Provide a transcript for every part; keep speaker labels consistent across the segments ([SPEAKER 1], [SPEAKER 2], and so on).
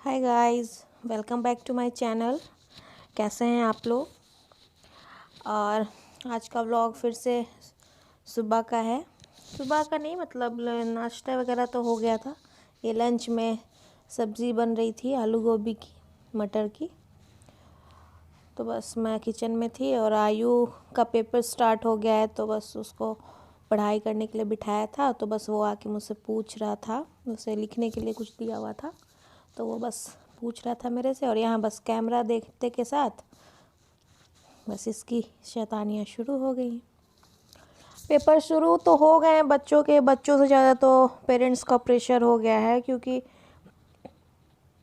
[SPEAKER 1] Hi guys, welcome back to my channel. कैसे हैं आप लोग। और आज का व्लॉग फिर से सुबह का है। सुबह का नहीं, मतलब नाश्ता वगैरह तो हो गया था। ये लंच में सब्ज़ी बन रही थी आलू गोभी की, मटर की। तो बस मैं किचन में थी और आयु का पेपर स्टार्ट हो गया है, तो बस उसको पढ़ाई करने के लिए बिठाया था। तो बस वो आके मुझसे पूछ रहा था, उसे लिखने के लिए कुछ दिया हुआ था, तो वो बस पूछ रहा था मेरे से। और यहाँ बस कैमरा देखते के साथ बस इसकी शैतानियाँ शुरू हो गई। पेपर शुरू तो हो गए हैं बच्चों के। बच्चों से ज़्यादा तो पेरेंट्स का प्रेशर हो गया है, क्योंकि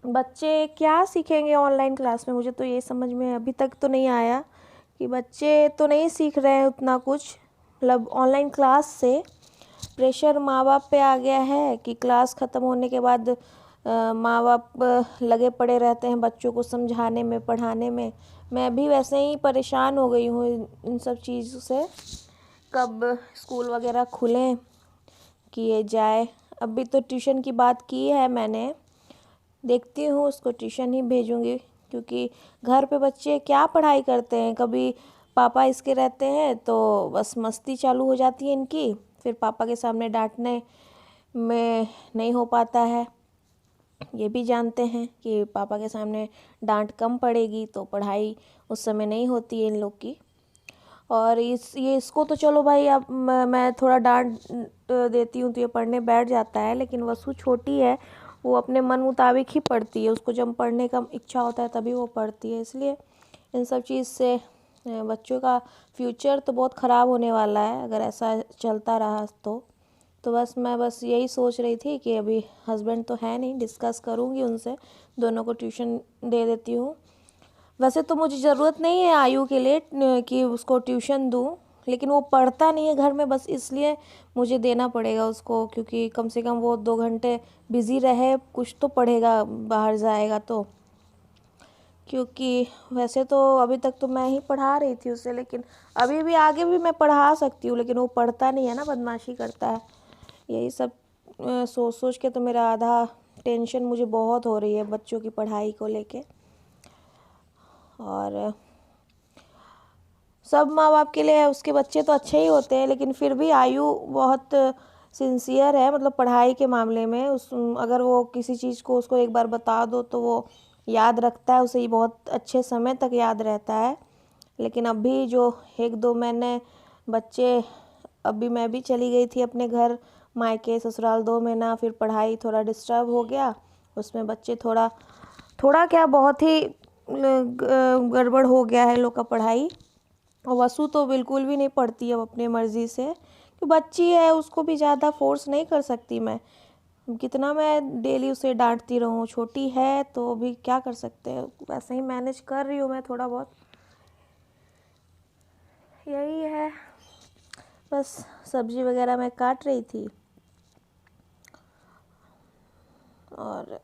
[SPEAKER 1] बच्चे क्या सीखेंगे ऑनलाइन क्लास में। मुझे तो ये समझ में अभी तक तो नहीं आया कि बच्चे तो नहीं सीख रहे हैं उतना कुछ। मतलब ऑनलाइन क्लास से प्रेशर माँ बाप पे आ गया है कि क्लास ख़त्म होने के बाद माँ बाप लगे पड़े रहते हैं बच्चों को समझाने में, पढ़ाने में। मैं भी वैसे ही परेशान हो गई हूँ इन सब चीज़ से। कब स्कूल वगैरह खुलें, किए जाए। अभी तो ट्यूशन की बात की है मैंने, देखती हूँ उसको ट्यूशन ही भेजूँगी, क्योंकि घर पे बच्चे क्या पढ़ाई करते हैं। कभी पापा इसके रहते हैं तो बस मस्ती चालू हो जाती है इनकी, फिर पापा के सामने डांटने में नहीं हो पाता है। ये भी जानते हैं कि पापा के सामने डांट कम पड़ेगी तो पढ़ाई उस समय नहीं होती है इन लोग की। और इसको तो चलो भाई, अब मैं थोड़ा डांट देती हूँ तो ये पढ़ने बैठ जाता है। लेकिन वसु छोटी है, वो अपने मन मुताबिक ही पढ़ती है। उसको जब पढ़ने का इच्छा होता है तभी वो पढ़ती है। इसलिए इन सब चीज़ से बच्चों का फ्यूचर तो बहुत ख़राब होने वाला है अगर ऐसा चलता रहा तो बस मैं यही सोच रही थी कि अभी हस्बैंड तो है नहीं, डिस्कस करूँगी उनसे, दोनों को ट्यूशन दे देती हूँ। वैसे तो मुझे ज़रूरत नहीं है आयु के लिए कि उसको ट्यूशन दूँ, लेकिन वो पढ़ता नहीं है घर में, बस इसलिए मुझे देना पड़ेगा उसको। क्योंकि कम से कम वो 2 घंटे बिज़ी रहे, कुछ तो पढ़ेगा बाहर जाएगा तो। क्योंकि वैसे तो अभी तक तो मैं ही पढ़ा रही थी उसे, लेकिन अभी भी आगे भी मैं पढ़ा सकती हूँ, लेकिन वो पढ़ता नहीं है ना, बदमाशी करता है। यही सब सोच सोच के तो मेरा आधा टेंशन मुझे बहुत हो रही है बच्चों की पढ़ाई को लेके। और सब माँ बाप के लिए उसके बच्चे तो अच्छे ही होते हैं, लेकिन फिर भी आयु बहुत सिंसियर है, मतलब पढ़ाई के मामले में। अगर वो किसी चीज़ को उसको एक बार बता दो तो वो याद रखता है, उसे ये बहुत अच्छे समय तक याद रहता है। लेकिन अभी जो 1-2 महीने बच्चे, अभी मैं भी चली गई थी अपने घर मायके ससुराल 2 महीना, फिर पढ़ाई थोड़ा डिस्टर्ब हो गया। उसमें बच्चे थोड़ा थोड़ा क्या, बहुत ही गड़बड़ हो गया है लोग का पढ़ाई। और वसु तो बिल्कुल भी नहीं पढ़ती है अपनी मर्ज़ी से, कि बच्ची है, उसको भी ज़्यादा फोर्स नहीं कर सकती मैं। कितना मैं डेली उसे डांटती रहूँ, छोटी है तो अभी क्या कर सकते हैं। वैसे ही मैनेज कर रही हूँ मैं थोड़ा बहुत। यही है, बस सब्ज़ी वगैरह मैं काट रही थी। और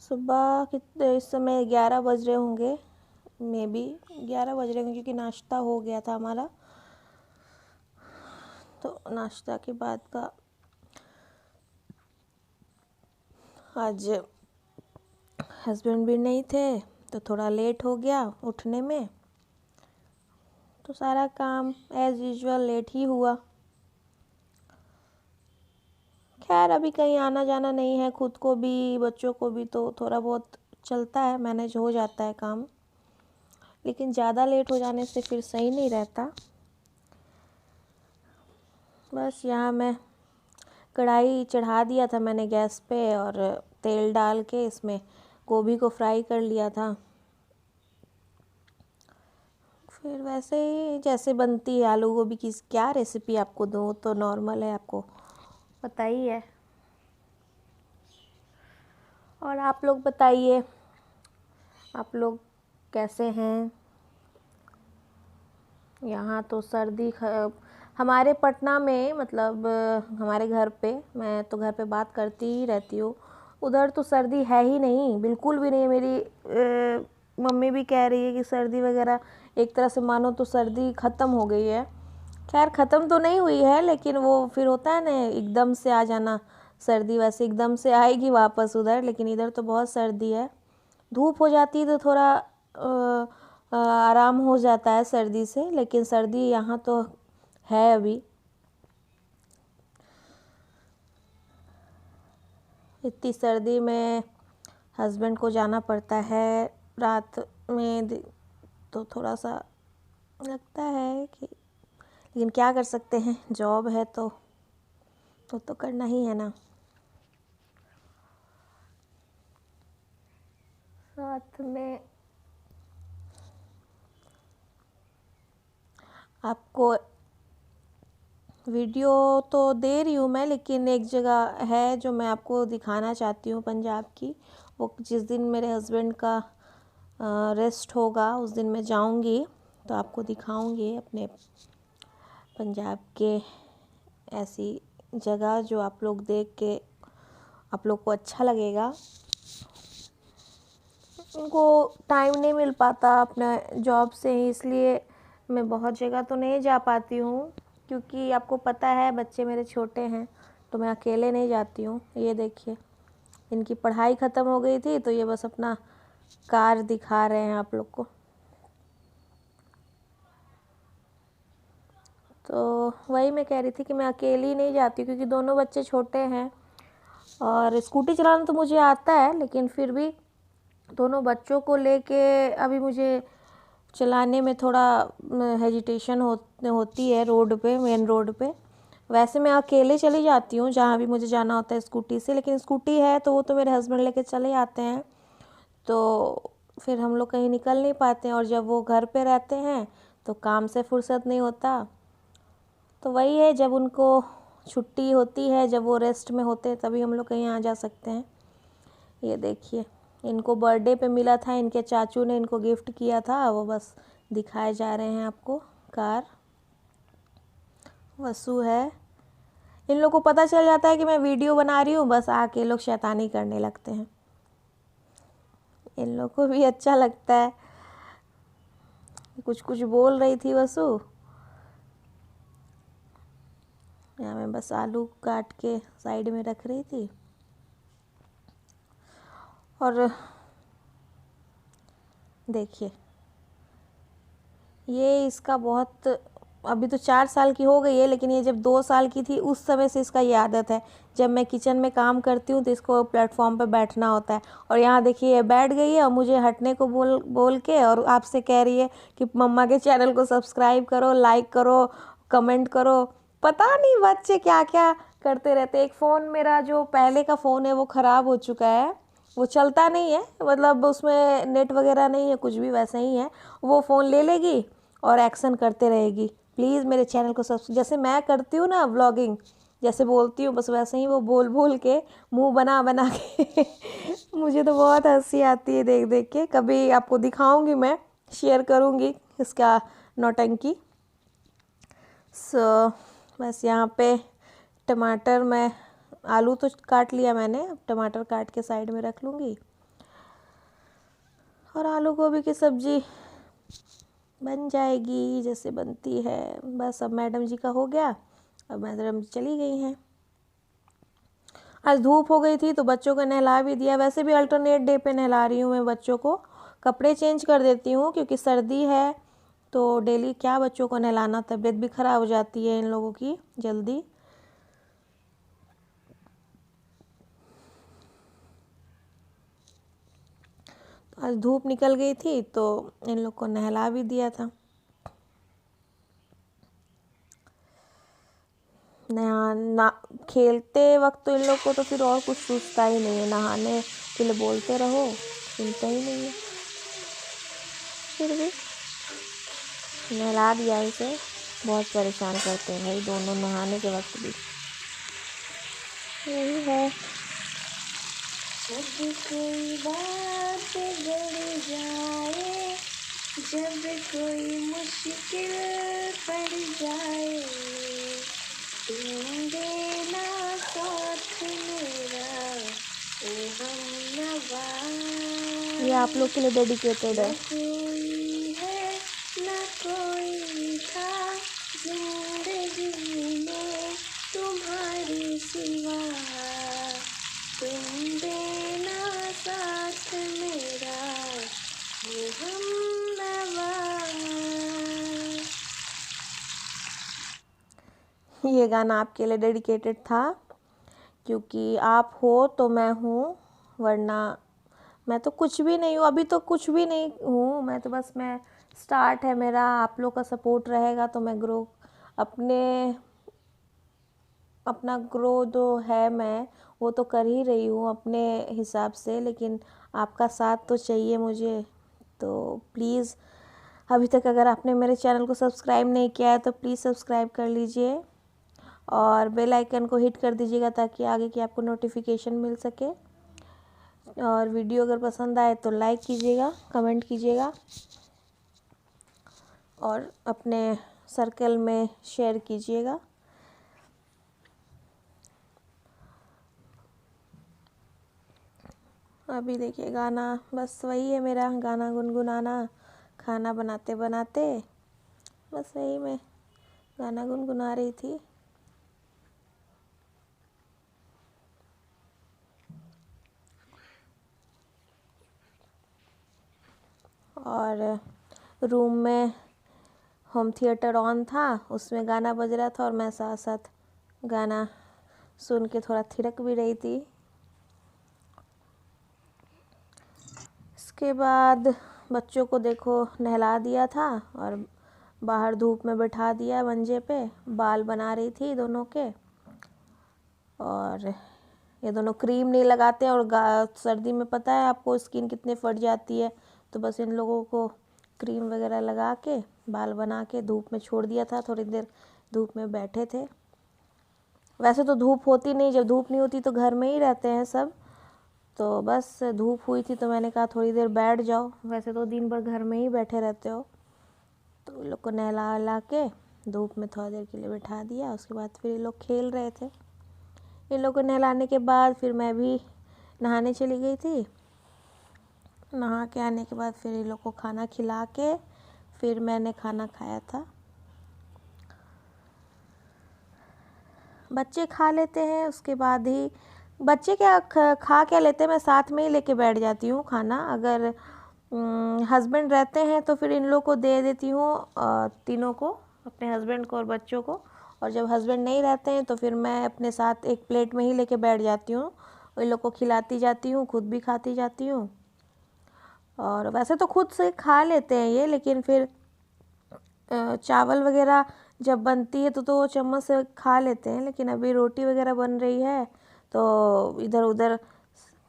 [SPEAKER 1] सुबह कितने, इस समय 11 बज रहे होंगे, मे बी 11 बज रहे होंगे, क्योंकि नाश्ता हो गया था हमारा। तो नाश्ता के बाद का आज हस्बैंड भी नहीं थे तो थोड़ा लेट हो गया उठने में, तो सारा काम एज़ यूजुअल लेट ही हुआ। खैर अभी कहीं आना जाना नहीं है, खुद को भी बच्चों को भी, तो थोड़ा बहुत चलता है, मैनेज हो जाता है काम। लेकिन ज़्यादा लेट हो जाने से फिर सही नहीं रहता। बस यहाँ मैं कढ़ाई चढ़ा दिया था मैंने गैस पे, और तेल डाल के इसमें गोभी को फ्राई कर लिया था। फिर वैसे ही जैसे बनती है आलू गोभी की, क्या रेसिपी आपको दूँ, तो नॉर्मल है, आपको पता ही है। और आप लोग बताइए, आप लोग कैसे हैं। यहाँ तो सर्दी हमारे पटना में, मतलब हमारे घर पे, मैं तो घर पे बात करती ही रहती हूँ, उधर तो सर्दी है ही नहीं, बिल्कुल भी नहीं। मेरी मम्मी भी कह रही है कि सर्दी वगैरह एक तरह से मानो तो सर्दी ख़त्म हो गई है। खैर ख़त्म तो नहीं हुई है, लेकिन वो फिर होता है ना एकदम से आ जाना सर्दी वैसे एकदम से आएगी वापस उधर, लेकिन इधर तो बहुत सर्दी है। धूप हो जाती है तो थोड़ा आराम हो जाता है सर्दी से, लेकिन सर्दी यहाँ तो है अभी। इतनी सर्दी में हस्बैंड को जाना पड़ता है रात में, तो थोड़ा सा लगता है कि, लेकिन क्या कर सकते हैं, जॉब है तो करना ही है ना। साथ में आपको वीडियो तो दे रही हूँ मैं, लेकिन एक जगह है जो मैं आपको दिखाना चाहती हूँ पंजाब की। वो जिस दिन मेरे हस्बैंड का रेस्ट होगा उस दिन मैं जाऊँगी, तो आपको दिखाऊँगी अपने पंजाब के ऐसी जगह जो आप लोग देख के आप लोग को अच्छा लगेगा। उनको टाइम नहीं मिल पाता अपना जॉब से ही, इसलिए मैं बहुत जगह तो नहीं जा पाती हूँ, क्योंकि आपको पता है बच्चे मेरे छोटे हैं तो मैं अकेले नहीं जाती हूँ। ये देखिए, इनकी पढ़ाई ख़त्म हो गई थी तो ये बस अपना कार दिखा रहे हैं आप लोग को। तो वही मैं कह रही थी कि मैं अकेली नहीं जाती, क्योंकि दोनों बच्चे छोटे हैं और स्कूटी चलाना तो मुझे आता है, लेकिन फिर भी दोनों बच्चों को लेके अभी मुझे चलाने में थोड़ा हेजिटेशन होती है रोड पे, मेन रोड पे। वैसे मैं अकेले चली जाती हूँ जहाँ भी मुझे जाना होता है स्कूटी से, लेकिन स्कूटी है तो वो तो मेरे हस्बैंड लेके चले आते हैं, तो फिर हम लोग कहीं निकल नहीं पाते हैं। और जब वो घर पे रहते हैं तो काम से फुर्सत नहीं होता, तो वही है, जब उनको छुट्टी होती है, जब वो रेस्ट में होते हैं, तभी हम लोग कहीं आ जा सकते हैं। ये देखिए, इनको बर्थडे पे मिला था, इनके चाचू ने इनको गिफ्ट किया था, वो बस दिखाए जा रहे हैं आपको। कार वसु है। इन लोग को पता चल जाता है कि मैं वीडियो बना रही हूँ, बस आके लोग शैतानी करने लगते हैं। इन लोग को भी अच्छा लगता है। कुछ कुछ बोल रही थी वसु, यहाँ मैं बस आलू काट के साइड में रख रही थी। और देखिए, ये इसका बहुत, अभी तो 4 साल की हो गई है, लेकिन ये जब 2 साल की थी उस समय से इसका ये आदत है। जब मैं किचन में काम करती हूँ तो इसको प्लेटफॉर्म पे बैठना होता है, और यहाँ देखिए ये बैठ गई है और मुझे हटने को बोल के, और आपसे कह रही है कि मम्मा के चैनल को सब्सक्राइब करो, लाइक करो, कमेंट करो। पता नहीं बच्चे क्या क्या करते रहते। एक फ़ोन मेरा जो पहले का फ़ोन है वो ख़राब हो चुका है, वो चलता नहीं है, मतलब उसमें नेट वगैरह नहीं है, कुछ भी वैसे ही है। वो फ़ोन ले लेगी और एक्शन करते रहेगी। प्लीज़ मेरे चैनल को जैसे मैं करती हूँ ना व्लॉगिंग, जैसे बोलती हूँ, बस वैसे ही वो बोल बोल के, मुंह बना बना के मुझे तो बहुत हंसी आती है देख देख के। कभी आपको दिखाऊंगी, मैं शेयर करूँगी इसका नौटंकी। बस यहाँ पे टमाटर, मैं आलू तो काट लिया मैंने, अब टमाटर काट के साइड में रख लूँगी, और आलू गोभी की सब्ज़ी बन जाएगी जैसे बनती है। बस अब मैडम जी का हो गया, अब मैडम जी चली गई हैं। आज धूप हो गई थी तो बच्चों को नहला भी दिया। वैसे भी अल्टरनेट डे पे नहला रही हूँ मैं बच्चों को, कपड़े चेंज कर देती हूँ क्योंकि सर्दी है, तो डेली क्या बच्चों को नहलाना, तबीयत भी ख़राब हो जाती है इन लोगों की जल्दी। तो आज धूप निकल गई थी तो इन लोग को नहला भी दिया था। ना खेलते वक्त तो इन लोग को तो फिर और कुछ सूझता ही नहीं है, नहाने के लिए बोलते रहो, सुनते ही नहीं है। फिर भी नहला दिया इसे, बहुत परेशान करते हैं भाई दोनों नहाने के वक्त भी। यही है, जब कोई बात बढ़ जाए, जब कोई मुश्किल पड़ जाए, तुम देना साथ मेरा, ओ हमनवा। ये आप लोग के लिए डेडिकेटेड है। कोई है ना कोई था जिंदगी में तुम्हारे सिवा। ये गाना आपके लिए डेडिकेटेड था, क्योंकि आप हो तो मैं हूँ, वरना मैं तो कुछ भी नहीं हूँ। अभी तो कुछ भी नहीं हूँ, मैं तो बस मैं स्टार्ट है मेरा। आप लोग का सपोर्ट रहेगा तो मैं अपना ग्रो जो है मैं वो तो कर ही रही हूँ अपने हिसाब से, लेकिन आपका साथ तो चाहिए मुझे। तो प्लीज़, अभी तक अगर आपने मेरे चैनल को सब्सक्राइब नहीं किया है तो प्लीज़ सब्सक्राइब कर लीजिए और बेल आइकन को हिट कर दीजिएगा ताकि आगे की आपको नोटिफिकेशन मिल सके। और वीडियो अगर पसंद आए तो लाइक कीजिएगा, कमेंट कीजिएगा और अपने सर्कल में शेयर कीजिएगा। अभी देखिए गाना बस वही है मेरा, गाना गुनगुनाना खाना बनाते बनाते, बस वही मैं गाना गुनगुना रही थी। और रूम में होम थिएटर ऑन था, उसमें गाना बज रहा था और मैं साथ साथ गाना सुन के थोड़ा थिरक भी रही थी। इसके बाद बच्चों को देखो नहला दिया था और बाहर धूप में बैठा दिया मंजे पे, बाल बना रही थी दोनों के। और ये दोनों क्रीम नहीं लगाते और सर्दी में पता है आपको स्किन कितनी फट जाती है, तो बस इन लोगों को क्रीम वगैरह लगा के बाल बना के धूप में छोड़ दिया था। थोड़ी देर धूप में बैठे थे। वैसे तो धूप होती नहीं, जब धूप नहीं होती तो घर में ही रहते हैं सब, तो बस धूप हुई थी तो मैंने कहा थोड़ी देर बैठ जाओ, वैसे तो दिन भर घर में ही बैठे रहते हो। तो इन लोग को नहला वहला के धूप में थोड़ी देर के लिए बैठा दिया। उसके बाद फिर ये लोग खेल रहे थे। इन लोग को नहलाने के बाद फिर मैं भी नहाने चली गई थी। नहा के आने के बाद फिर इन लोग को खाना खिला के फिर मैंने खाना खाया था। बच्चे खा लेते हैं, उसके बाद ही बच्चे क्या खा क्या लेते हैं, मैं साथ में ही लेके बैठ जाती हूँ खाना। अगर हस्बैंड रहते हैं तो फिर इन लोग को दे देती हूँ, तीनों को, अपने हस्बैंड को और बच्चों को। और जब हस्बैंड नहीं रहते हैं तो फिर मैं अपने साथ एक प्लेट में ही लेके बैठ जाती हूँ, इन लोग को खिलाती जाती हूँ, खुद भी खाती जाती हूँ। और वैसे तो खुद से खा लेते हैं ये, लेकिन फिर चावल वगैरह जब बनती है तो वो चम्मच से खा लेते हैं, लेकिन अभी रोटी वगैरह बन रही है तो इधर उधर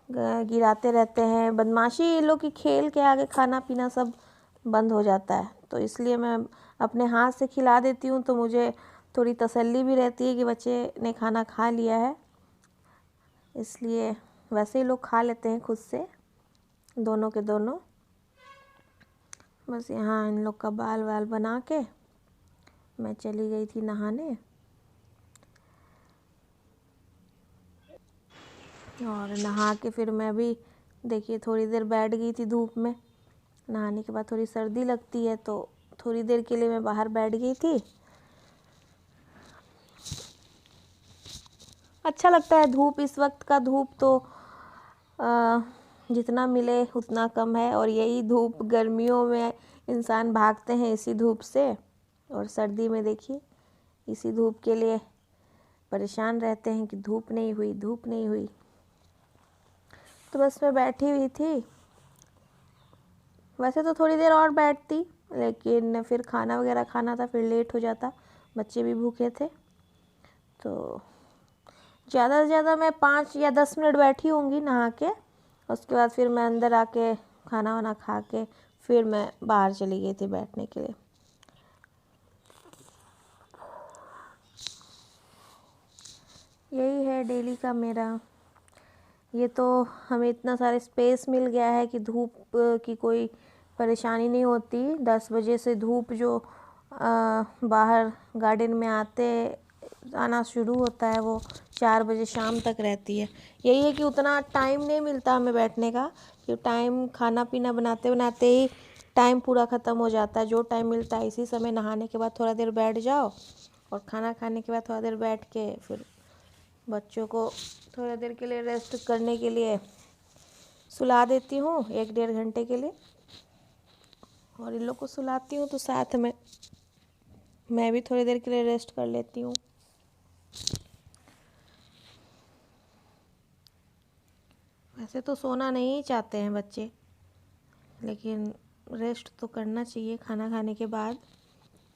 [SPEAKER 1] गिराते रहते हैं। बदमाशी, ये लोग की खेल के आगे खाना पीना सब बंद हो जाता है, तो इसलिए मैं अपने हाथ से खिला देती हूँ, तो मुझे थोड़ी तसल्ली भी रहती है कि बच्चे ने खाना खा लिया है। इसलिए वैसे ही लोग खा लेते हैं खुद से, दोनों के दोनों। बस यहाँ इन लोग का बाल वाल बना के मैं चली गई थी नहाने। और नहा के फिर मैं भी देखिए थोड़ी देर बैठ गई थी धूप में। नहाने के बाद थोड़ी सर्दी लगती है तो थोड़ी देर के लिए मैं बाहर बैठ गई थी। अच्छा लगता है धूप, इस वक्त का धूप तो जितना मिले उतना कम है। और यही धूप गर्मियों में इंसान भागते हैं इसी धूप से, और सर्दी में देखिए इसी धूप के लिए परेशान रहते हैं कि धूप नहीं हुई, धूप नहीं हुई। तो बस मैं बैठी हुई थी। वैसे तो थोड़ी देर और बैठती, लेकिन फिर खाना वगैरह खाना था, फिर लेट हो जाता, बच्चे भी भूखे थे। तो ज़्यादा से ज़्यादा मैं 5 या 10 मिनट बैठी होंगी नहा के। उसके बाद फिर मैं अंदर आके खाना वाना खा के फिर मैं बाहर चली गई थी बैठने के लिए। यही है डेली का मेरा। ये तो हमें इतना सारे स्पेस मिल गया है कि धूप की कोई परेशानी नहीं होती। 10 बजे से धूप जो बाहर गार्डन में आना शुरू होता है वो 4 बजे शाम तक रहती है। यही है कि उतना टाइम नहीं मिलता हमें बैठने का, कि टाइम खाना पीना बनाते बनाते ही टाइम पूरा ख़त्म हो जाता है। जो टाइम मिलता है इसी समय नहाने के बाद थोड़ा देर बैठ जाओ और खाना खाने के बाद थोड़ा देर बैठ के फिर बच्चों को थोड़ा देर के लिए रेस्ट करने के लिए सुला देती हूँ 1-1.5 घंटे के लिए। और इन लोग को सुलाती हूँ तो साथ में मैं भी थोड़ी देर के लिए रेस्ट कर लेती हूँ। ऐसे तो सोना नहीं चाहते हैं बच्चे, लेकिन रेस्ट तो करना चाहिए खाना खाने के बाद।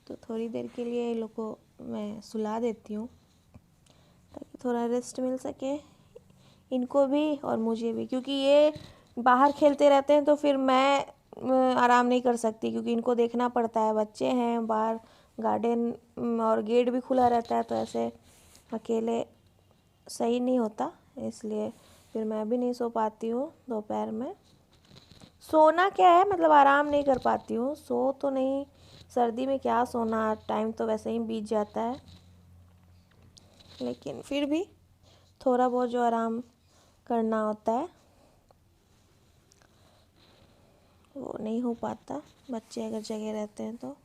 [SPEAKER 1] तो थोड़ी देर के लिए ये लोग को मैं सुला देती हूँ ताकि थोड़ा रेस्ट मिल सके इनको भी और मुझे भी, क्योंकि ये बाहर खेलते रहते हैं तो फिर मैं आराम नहीं कर सकती, क्योंकि इनको देखना पड़ता है। बच्चे हैं बाहर, गार्डन और गेट भी खुला रहता है, तो ऐसे अकेले सही नहीं होता, इसलिए फिर मैं भी नहीं सो पाती हूँ दोपहर में। सोना क्या है, मतलब आराम नहीं कर पाती हूँ, सो तो नहीं, सर्दी में क्या सोना, टाइम तो वैसे ही बीत जाता है, लेकिन फिर भी थोड़ा बहुत जो आराम करना होता है वो नहीं हो पाता, बच्चे अगर जगह रहते हैं तो।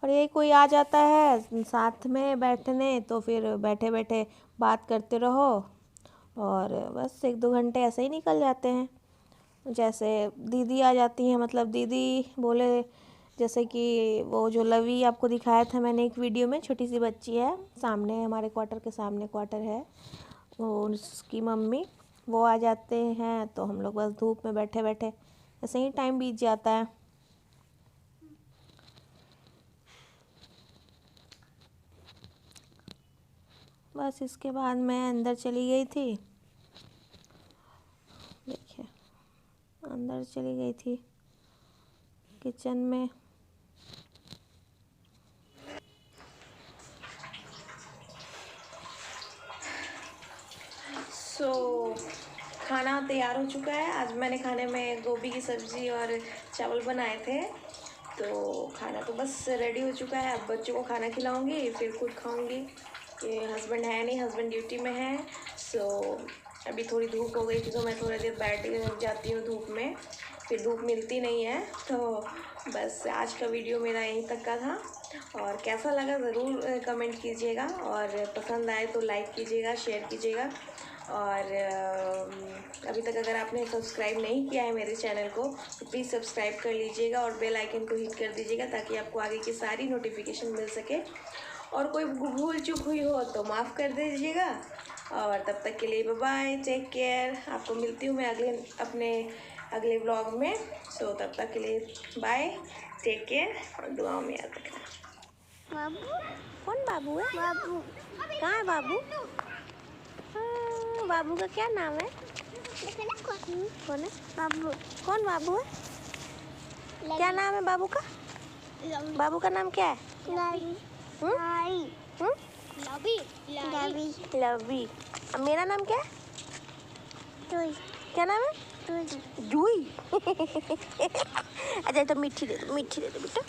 [SPEAKER 1] और ये कोई आ जाता है साथ में बैठने, तो फिर बैठे बैठे बात करते रहो और बस 1-2 घंटे ऐसे ही निकल जाते हैं। जैसे दीदी आ जाती हैं, मतलब दीदी बोले, जैसे कि वो जो लवी आपको दिखाया था मैंने एक वीडियो में, छोटी सी बच्ची है, सामने हमारे क्वार्टर के सामने क्वार्टर है, वो उसकी मम्मी वो आ जाते हैं, तो हम लोग बस धूप में बैठे बैठे ऐसे ही टाइम बीत जाता है। बस इसके बाद मैं अंदर चली गई थी, देखिए अंदर चली गई थी किचन में। खाना तैयार हो चुका है। आज मैंने खाने में गोभी की सब्ज़ी और चावल बनाए थे, तो खाना तो बस रेडी हो चुका है। अब बच्चों को खाना खिलाऊंगी, फिर खुद खाऊंगी। ये हस्बैंड है नहीं, हस्बैंड ड्यूटी में है, सो अभी थोड़ी धूप हो गई थी तो मैं थोड़ी देर बैठ जाती हूँ धूप में, फिर धूप मिलती नहीं है। तो बस आज का वीडियो मेरा यहीं तक का था, और कैसा लगा ज़रूर कमेंट कीजिएगा, और पसंद आए तो लाइक कीजिएगा, शेयर कीजिएगा, और अभी तक अगर आपने सब्सक्राइब नहीं किया है मेरे चैनल को तो प्लीज़ सब्सक्राइब कर लीजिएगा और बेल आइकन को हिट कर दीजिएगा, ताकि आपको आगे की सारी नोटिफिकेशन मिल सके। और कोई भूल चूक हुई हो तो माफ़ कर दीजिएगा, और तब तक के लिए बाय बाय, टेक केयर। आपको मिलती हूँ मैं अपने अगले व्लॉग में। सो तब तक के लिए बाय, टेक केयर, और दुआओं में याद रखना। बाबू कौन बाबू है? बाबू कहाँ है बाबू? बाबू का क्या नाम है? कौन है बाबू? कौन बाबू है? क्या नाम है बाबू का? बाबू का नाम क्या है? लवी। अब मेरा नाम क्या है? क्या नाम है? जूही। अच्छा तो मीठी दे दो बेटा।